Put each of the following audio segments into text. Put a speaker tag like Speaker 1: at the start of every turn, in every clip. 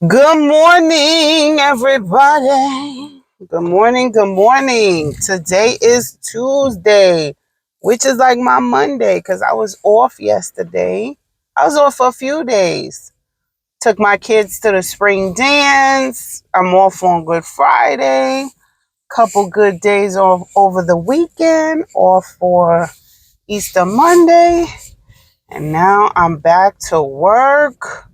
Speaker 1: Good morning, everybody. Good morning. Good morning. Today is Tuesday, which is like my Monday because I was off yesterday. I was off for a few days. Took my kids to the spring dance. I'm off on Good Friday. Couple good days off over the weekend, off for Easter Monday. And now I'm back to work.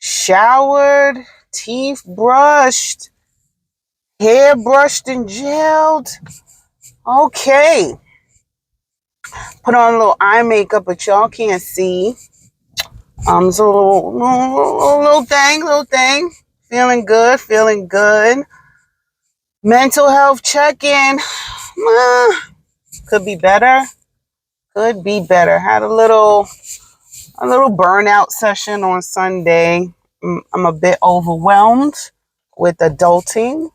Speaker 1: Showered, teeth brushed, hair brushed and gelled. Okay. Put on a little eye makeup, but y'all can't see. It's a little thing. Feeling good, feeling good. Mental health check-in. Could be better. Could be better. Had a little burnout session on Sunday. I'm a bit overwhelmed with adulting,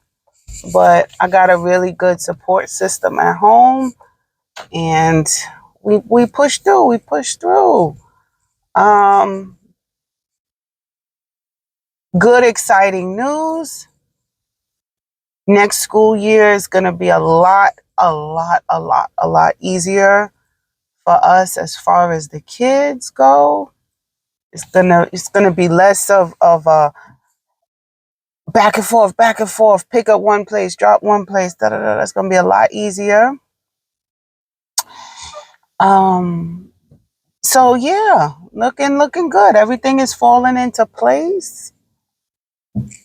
Speaker 1: but I got a really good support system at home, and we pushed through. We pushed through. Um, Good, exciting news. Next school year is gonna be a lot easier for us as far as the kids go. It's gonna be less of a back and forth, pick up one place, drop one place, da da da. That's gonna be a lot easier. Um, So yeah, looking good. Everything is falling into place.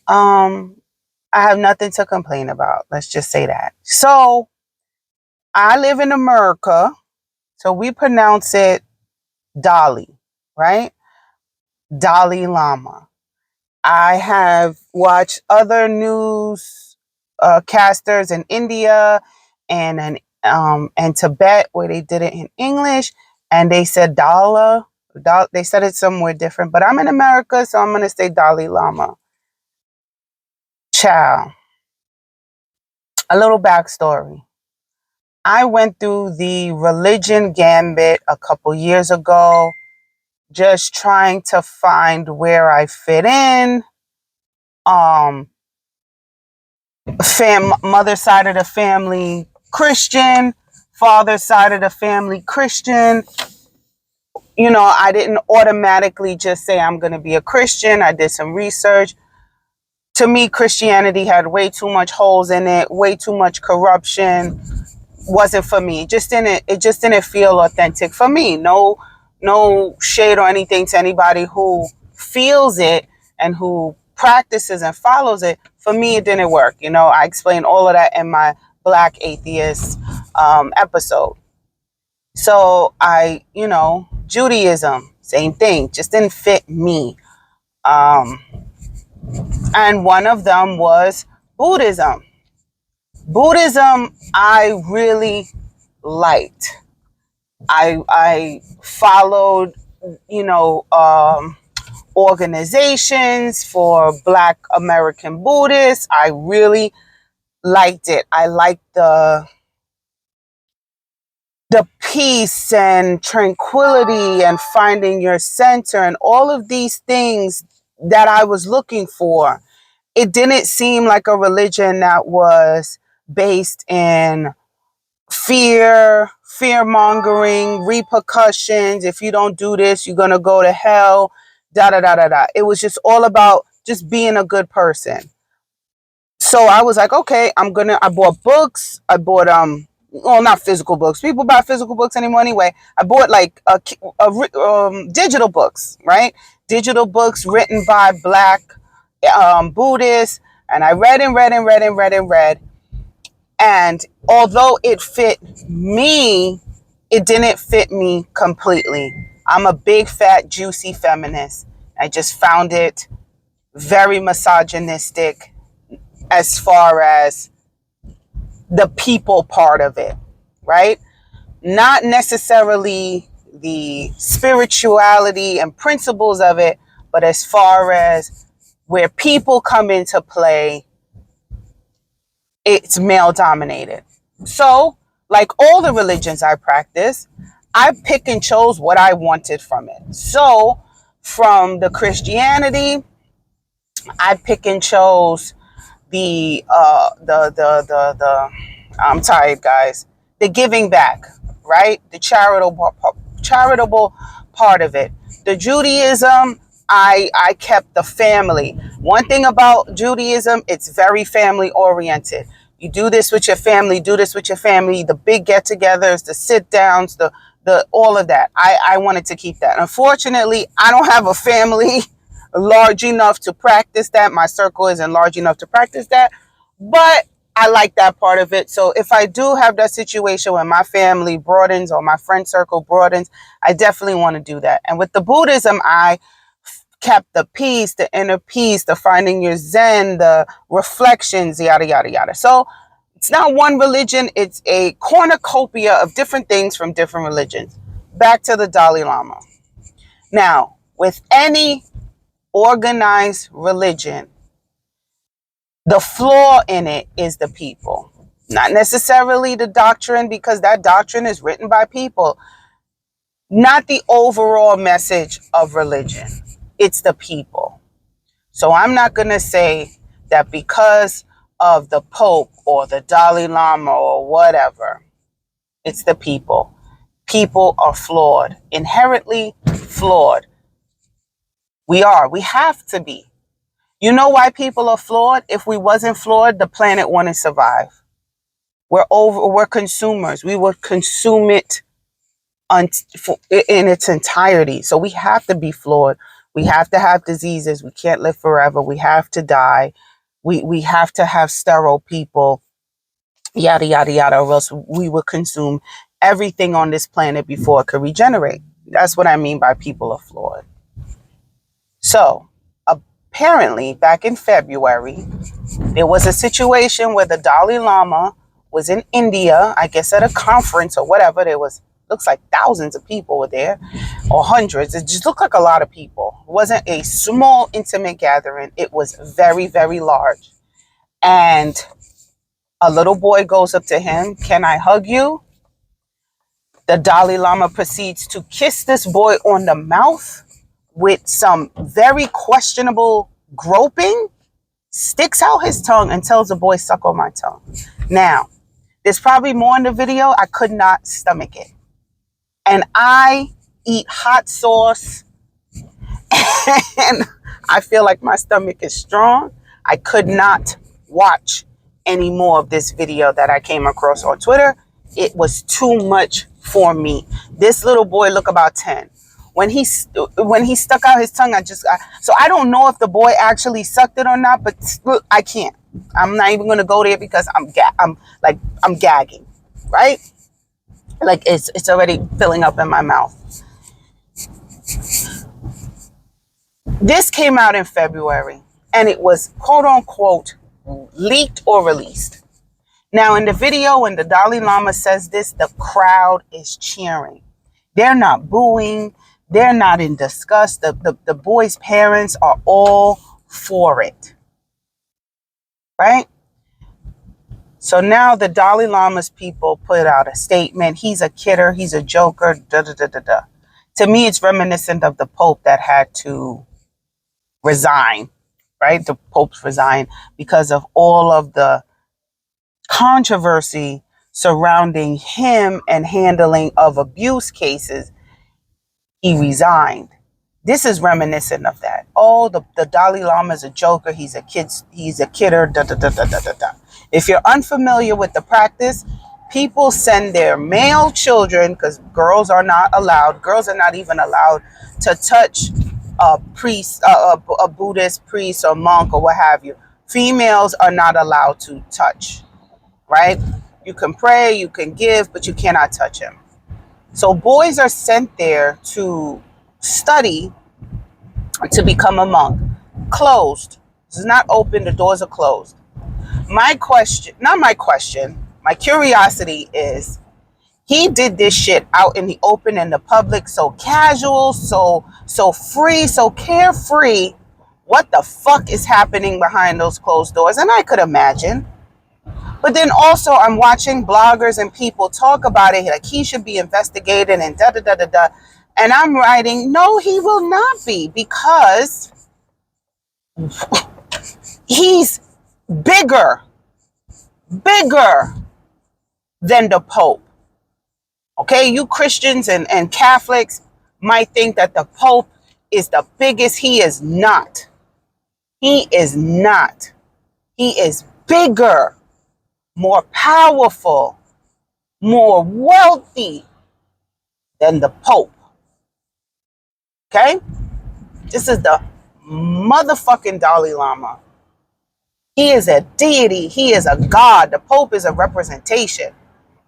Speaker 1: Um, I have nothing to complain about. Let's just say that. So I live in America, so we pronounce it Dolly, right? Dalai Lama. I have watched other news casters in India and Tibet where they did it in English, and they said Dala. They said it somewhere different, but I'm in America, so I'm gonna say Dalai Lama. Ciao. A little backstory. I went through the religion gambit a couple years ago, just trying to find where I fit in. Um, Mother side of the family Christian, father side of the family Christian. I didn't automatically just say I'm going to be a Christian. I did some research. To me, Christianity had way too much holes in it, way too much corruption. Wasn't for me. It just didn't feel authentic for me. No shade or anything to anybody who feels it and who practices and follows it. For me, it didn't work. I explained all of that in my Black Atheist episode. So Judaism, same thing, just didn't fit me. Um, and one of them was Buddhism. Buddhism, I really liked. I followed, you know, um, organizations for Black American Buddhists. I really liked it. I liked the peace and tranquility and finding your center and all of these things that I was looking for. It didn't seem like a religion that was based in fear mongering, repercussions. If you don't do this, you're going to go to hell, da da da da da. It was just all about just being a good person. So I was like, okay, I bought books. I bought well, not physical books. People buy physical books anymore anyway. I bought like digital books, right? Digital books written by Black Buddhists, and I read and read and read and read and read. And although it fit me, it didn't fit me completely. I'm a big, fat, juicy feminist. I just found it very misogynistic as far as the people part of it, right? Not necessarily the spirituality and principles of it, but as far as where people come into play, it's male dominated. So, like all the religions I practice, I pick and chose what I wanted from it. So, from the Christianity, I pick and chose the I'm tired, guys. The giving back, right? The charitable part of it. The Judaism, I kept the family. One thing about Judaism, it's very family oriented. You do this with your family, do this with your family, the big get-togethers, the sit-downs, the all of that. I wanted to keep that. Unfortunately, I don't have a family large enough to practice that. My circle isn't large enough to practice that, but I like that part of it. So if I do have that situation where my family broadens or my friend circle broadens, I definitely want to do that. And with the Buddhism, I kept the peace, the inner peace, the finding your Zen, the reflections, yada, yada, yada. So it's not one religion, it's a cornucopia of different things from different religions. Back to the Dalai Lama. Now, with any organized religion, the flaw in it is the people. Not necessarily the doctrine, because that doctrine is written by people. Not the overall message of religion. It's the people. So I'm not going to say that because of the Pope or the Dalai Lama or whatever, it's the people. People are flawed, inherently flawed. We are. We have to be. You know why people are flawed? If we wasn't flawed, the planet wouldn't survive. We're consumers. We would consume it in its entirety. So we have to be flawed. We have to have diseases. We can't live forever. We have to die. We have to have sterile people, yada, yada, yada, or else we would consume everything on this planet before it could regenerate. That's what I mean by people are flawed. So apparently, back in February, there was a situation where the Dalai Lama was in India, I guess at a conference or whatever. There was, looks like thousands of people were there, or hundreds. It just looked like a lot of people. It wasn't a small, intimate gathering. It was very, very large. And a little boy goes up to him, "Can I hug you?" The Dalai Lama proceeds to kiss this boy on the mouth with some very questionable groping, sticks out his tongue and tells the boy, "Suck on my tongue." Now, there's probably more in the video. I could not stomach it. And I eat hot sauce and I feel like my stomach is strong. I could not watch any more of this video that I came across on Twitter. It was too much for me. This little boy looked about 10. When he stuck out his tongue, so I don't know if the boy actually sucked it or not, but look, I can't. I'm not even gonna go there because I'm gagging, right? Like it's already filling up in my mouth. This came out in February, and it was quote unquote leaked or released. Now, in the video, when the Dalai Lama says this, the crowd is cheering. They're not booing. They're not in disgust. The boy's parents are all for it. Right? So now the Dalai Lama's people put out a statement. He's a kidder. He's a joker. Da, da, da, da, da. To me, it's reminiscent of the Pope that had to resign. Right? The Pope's resigned because of all of the controversy surrounding him and handling of abuse cases. He resigned. This is reminiscent of that. Oh, the Dalai Lama is a joker. He's a kidder. Da, da, da, da, da, da, da. If you're unfamiliar with the practice, people send their male children, because girls are not even allowed to touch a priest, a Buddhist priest or monk or what have you. Females are not allowed to touch, right? You can pray, you can give, but you cannot touch him. So boys are sent there to study to become a monk. Closed. It's not open. The doors are closed. My curiosity is, he did this shit out in the open, in the public, so casual, so free, so carefree. What the fuck is happening behind those closed doors? And I could imagine. But then also I'm watching bloggers and people talk about it like he should be investigated and da da da da da. And I'm writing, no, he will not be, because He's bigger, bigger than the Pope. Okay, you Christians and Catholics might think that the Pope is the biggest. He is not. He is not. He is bigger, more powerful, more wealthy than the Pope. Okay? This is the motherfucking Dalai Lama. He is a deity. He is a god. The Pope is a representation,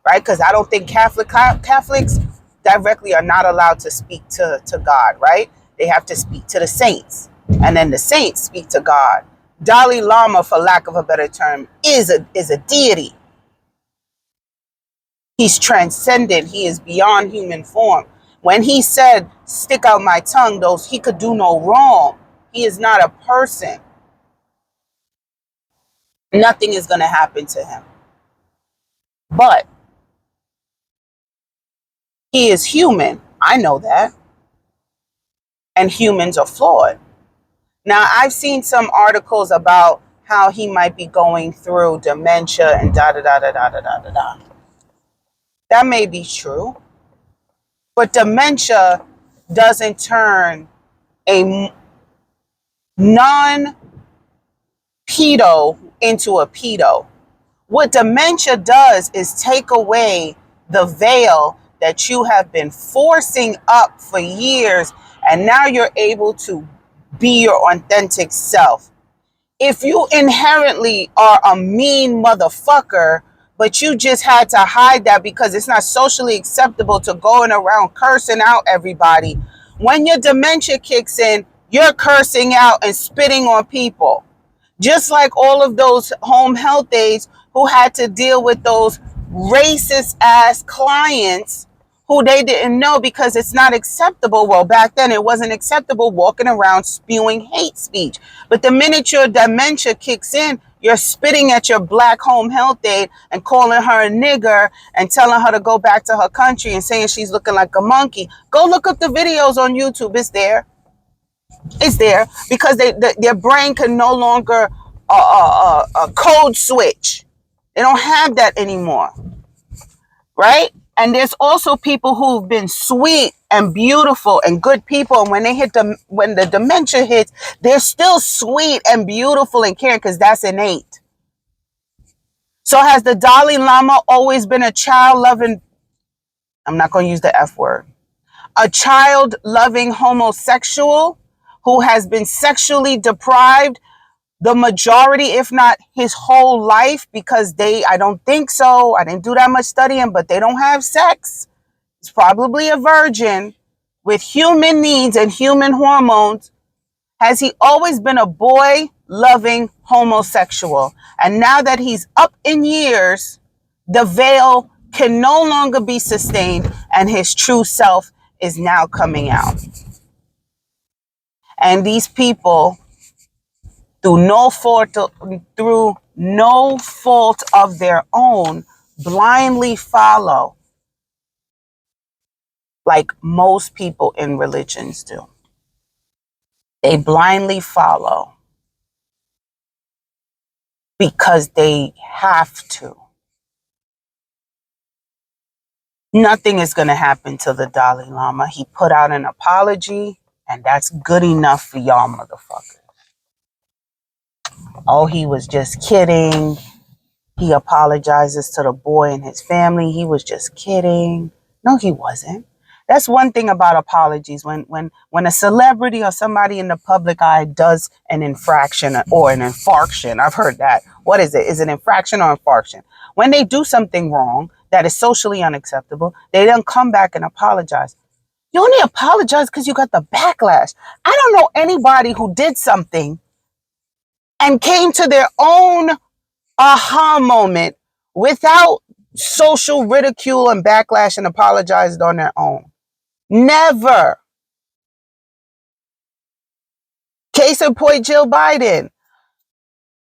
Speaker 1: right? Because I don't think Catholics directly are not allowed to speak to God, right? They have to speak to the saints. And then the saints speak to God. Dalai Lama, for lack of a better term, is a deity. He's transcendent. He is beyond human form. When he said, stick out my tongue, those he could do no wrong. He is not a person. Nothing is going to happen to him. But he is human. I know that. And humans are flawed. Now, I've seen some articles about how he might be going through dementia and da da da da da da da da da. That may be true. But dementia doesn't turn a non-pedo into a pedo. What dementia does is take away the veil that you have been forcing up for years, and now you're able to be your authentic self. If you inherently are a mean motherfucker, but you just had to hide that because it's not socially acceptable to going around cursing out everybody, when your dementia kicks in, you're cursing out and spitting on people. Just like all of those home health aides who had to deal with those racist ass clients who they didn't know because it's not acceptable. Well, back then it wasn't acceptable walking around spewing hate speech. But the minute your dementia kicks in, you're spitting at your black home health aide and calling her a nigger and telling her to go back to her country and saying she's looking like a monkey. Go look up the videos on YouTube. It's there. It's there because their brain can no longer code switch. They don't have that anymore, right? And there's also people who've been sweet and beautiful and good people, and when they hit when the dementia hits, they're still sweet and beautiful and caring because that's innate. So has the Dalai Lama always been a child loving? I'm not going to use the F word. A child loving homosexual who has been sexually deprived the majority, if not his whole life, because I don't think so. I didn't do that much studying, but they don't have sex. It's probably a virgin with human needs and human hormones. Has he always been a boy loving homosexual? And now that he's up in years, the veil can no longer be sustained and his true self is now coming out. And these people, through no fault of their own, blindly follow, like most people in religions do. They blindly follow because they have to. Nothing is going to happen to the Dalai Lama. He put out an apology, and that's good enough for y'all motherfuckers. Oh, he was just kidding. He apologizes to the boy and his family. He was just kidding. No, he wasn't. That's one thing about apologies. When a celebrity or somebody in the public eye does an infraction or an infarction, I've heard that. What is it? Is it infraction or infarction? When they do something wrong that is socially unacceptable, they don't come back and apologize. You only apologize because you got the backlash. I don't know anybody who did something and came to their own aha moment without social ridicule and backlash and apologized on their own. Never. Case in point, Jill Biden.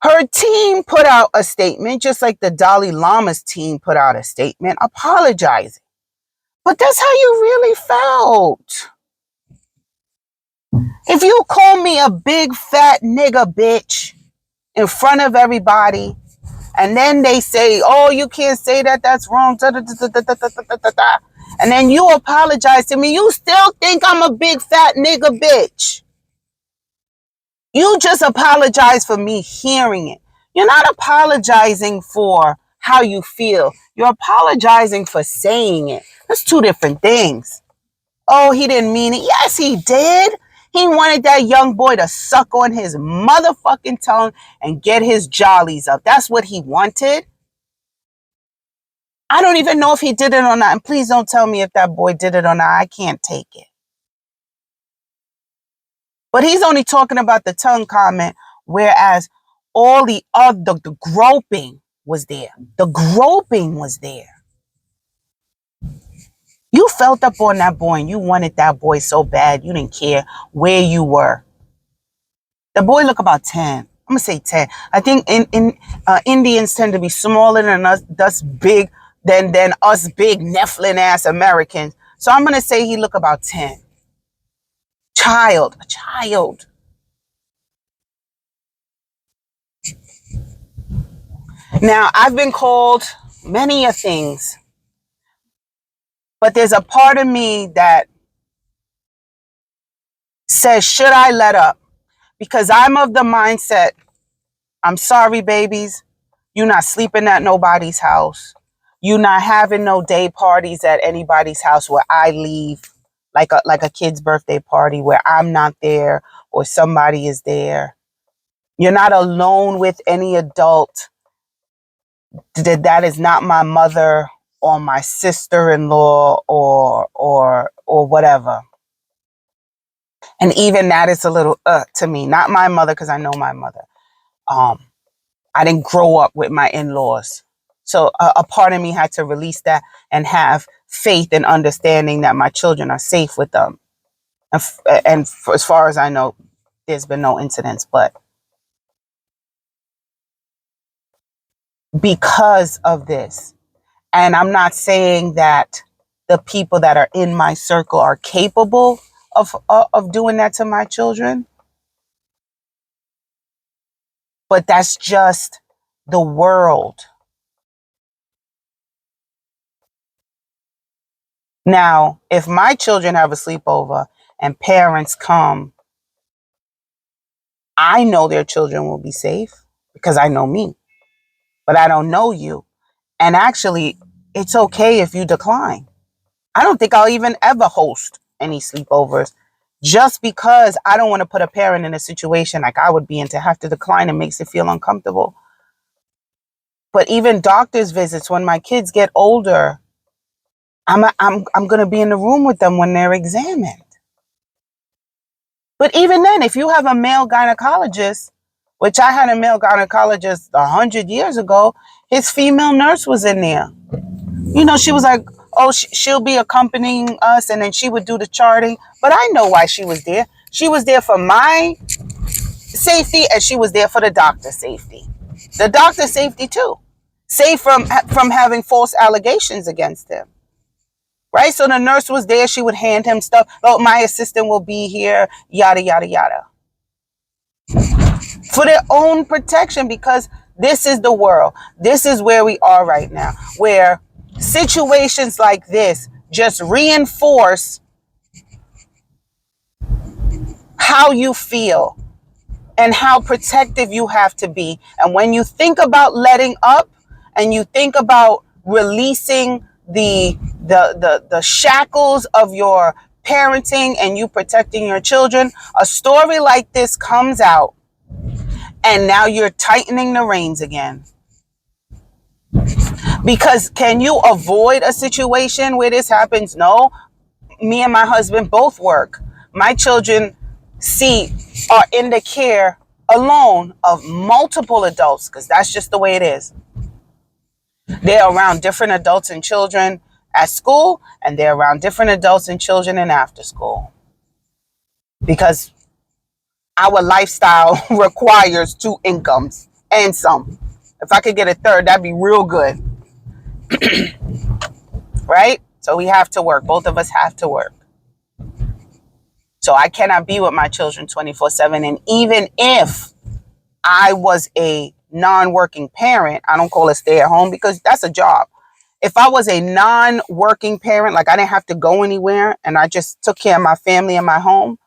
Speaker 1: Her team put out a statement, just like the Dalai Lama's team put out a statement apologizing. But that's how you really felt. If you call me a big fat nigga bitch in front of everybody, and then they say, oh, you can't say that, that's wrong, and then you apologize to me, you still think I'm a big fat nigga bitch. You just apologize for me hearing it. You're not apologizing for how you feel. You're apologizing for saying it. That's two different things. Oh, he didn't mean it. Yes, he did. He wanted that young boy to suck on his motherfucking tongue and get his jollies up. That's what he wanted. I don't even know if he did it or not. And please don't tell me if that boy did it or not. I can't take it. But he's only talking about the tongue comment, whereas all the other, the groping was there. The groping was there. You felt up on that boy and you wanted that boy so bad you didn't care where you were. The boy looked about 10. I'm going to say 10. I think Indians tend to be smaller than us big, than us big Nephilim ass Americans. So I'm going to say he looked about 10. A child. Now, I've been called many a things, but there's a part of me that says, should I let up? Because I'm of the mindset, I'm sorry, babies, you're not sleeping at nobody's house. You're not having no day parties at anybody's house where I leave, like a kid's birthday party where I'm not there or somebody is there. You're not alone with any adult that is not my mother or my sister-in-law or whatever. And even that is a little to me. Not my mother, because I know my mother. I didn't grow up with my in-laws. So a part of me had to release that and have faith and understanding that my children are safe with them. And as far as I know, there's been no incidents. But because of this, and I'm not saying that the people that are in my circle are capable of doing that to my children, but that's just the world. Now, if my children have a sleepover and parents come, I know their children will be safe because I know me, but I don't know you. And actually, it's okay if you decline. I don't think I'll even ever host any sleepovers just because I don't want to put a parent in a situation like I would be in to have to decline. It makes it feel uncomfortable. But even doctor's visits, when my kids get older, I'm going to be in the room with them when they're examined. But even then, if you have a male gynecologist, which I had a male gynecologist 100 years ago, his female nurse was in there. You know, she was like, oh, she'll be accompanying us, and then she would do the charting. But I know why she was there. She was there for my safety, and she was there for the doctor's safety. The doctor's safety, too. Safe from having false allegations against him. Right? So the nurse was there. She would hand him stuff. Oh, my assistant will be here, yada, yada, yada. For their own protection, because this is the world. This is where we are right now, where situations like this just reinforce how you feel and how protective you have to be. And when you think about letting up and you think about releasing the shackles of your parenting and you protecting your children, a story like this comes out and now you're tightening the reins again. Because can you avoid a situation where this happens? No. Me and my husband both work. My children are in the care alone of multiple adults, because that's just the way it is. They're around different adults and children at school, and they're around different adults and children in after school. Because our lifestyle requires 2 incomes and some. If I could get a third, that'd be real good. Right? So we have to work. Both of us have to work. So I cannot be with my children 24/7. And even if I was a non-working parent, I don't call it stay at home because that's a job. If I was a non-working parent, like I didn't have to go anywhere and I just took care of my family and my home,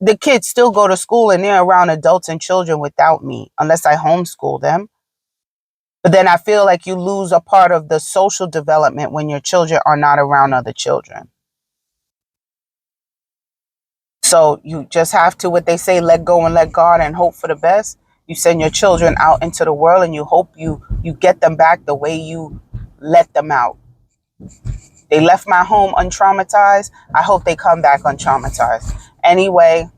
Speaker 1: the kids still go to school and they're around adults and children without me, unless I homeschool them. But then I feel like you lose a part of the social development when your children are not around other children. So you just have to, what they say, let go and let God and hope for the best. You send your children out into the world and you hope you get them back the way you let them out. They left my home untraumatized. I hope they come back untraumatized. Anyway,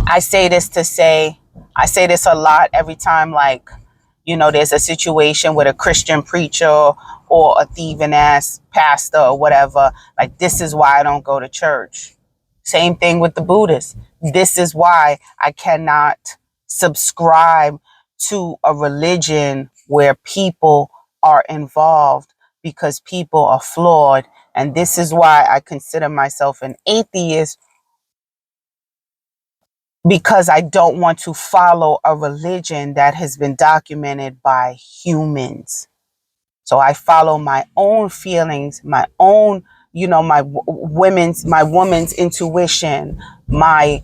Speaker 1: I say this to say, I say this a lot every time, like, there's a situation with a Christian preacher or a thieving ass pastor or whatever. Like, this is why I don't go to church. Same thing with the Buddhists. This is why I cannot subscribe to a religion where people are involved because people are flawed. And this is why I consider myself an atheist, because I don't want to follow a religion that has been documented by humans. So I follow my own feelings, my own, my woman's intuition, my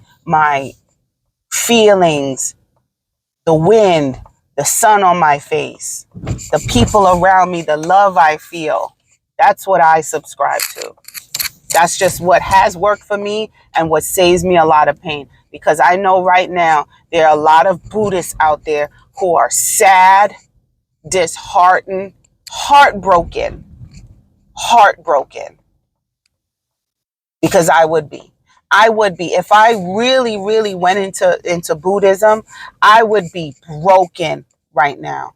Speaker 1: feelings, the wind, the sun on my face, the people around me, the love I feel. That's what I subscribe to. That's just what has worked for me and what saves me a lot of pain. Because I know right now there are a lot of Buddhists out there who are sad, disheartened, heartbroken, because I would be. I would be. If I really, really went into Buddhism, I would be broken right now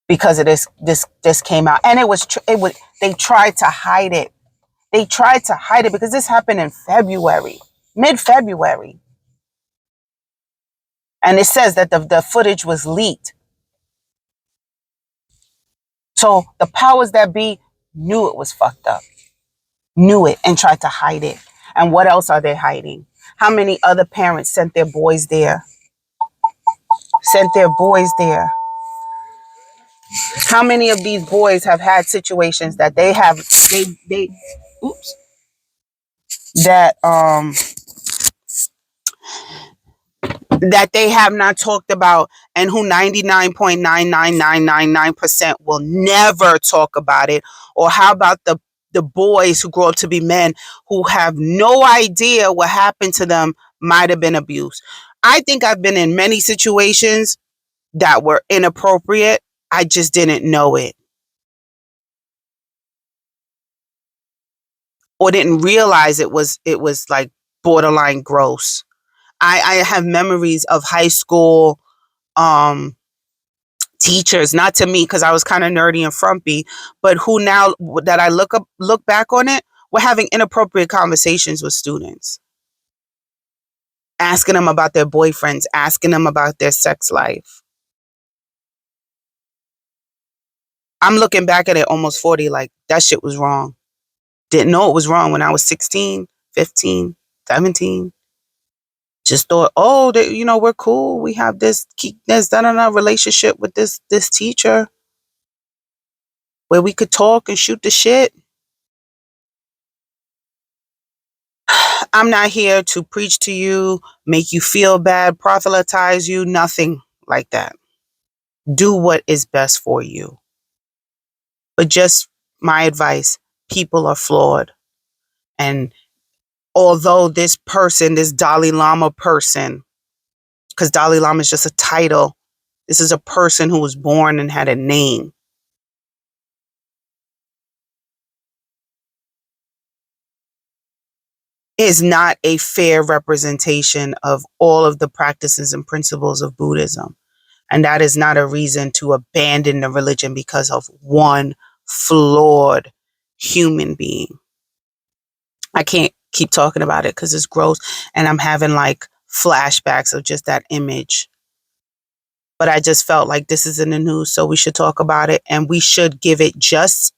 Speaker 1: because of this came out. And they tried to hide it. They tried to hide it because this happened in February, mid-February. And it says that the footage was leaked. So the powers that be knew it was fucked up, knew it, and tried to hide it. And what else are they hiding? How many other parents sent their boys there? How many of these boys have had situations that they oops, that they have not talked about, and who 99.99999% will never talk about it? Or how about the boys who grow up to be men who have no idea what happened to them might have been abused? I think I've been in many situations that were inappropriate. I just didn't know it or didn't realize it was like borderline gross. I have memories of high school um teachers, not to me because I was kind of nerdy and frumpy, but who now that I look back on it, we're having inappropriate conversations with students, asking them about their boyfriends, asking them about their sex life. I'm looking back at it almost 40, like that shit was wrong. Didn't know it was wrong when I was 16, 15, 17. Just thought, oh, we're cool. We have this done relationship with this teacher where we could talk and shoot the shit. I'm not here to preach to you, make you feel bad, proselytize you, nothing like that. Do what is best for you. But just my advice, people are flawed. And although this person, this Dalai Lama person, because Dalai Lama is just a title, this is a person who was born and had a name. Is not a fair representation of all of the practices and principles of Buddhism. And that is not a reason to abandon the religion because of one flawed human being. I can't keep talking about it because it's gross and I'm having like flashbacks of just that image. But I just felt like this is in the news, so we should talk about it and we should give it just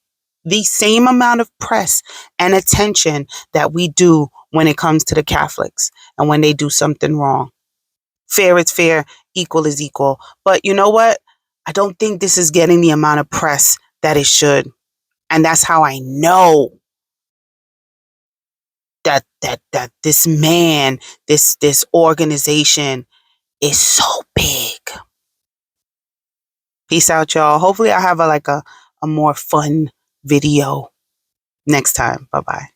Speaker 1: the same amount of press and attention that we do when it comes to the Catholics and when they do something wrong. Fair is fair, equal is equal. But you know what? I don't think this is getting the amount of press that it should. And that's how I know that this man, this organization is so big. Peace out, y'all. Hopefully I have a more fun video next time. Bye-bye.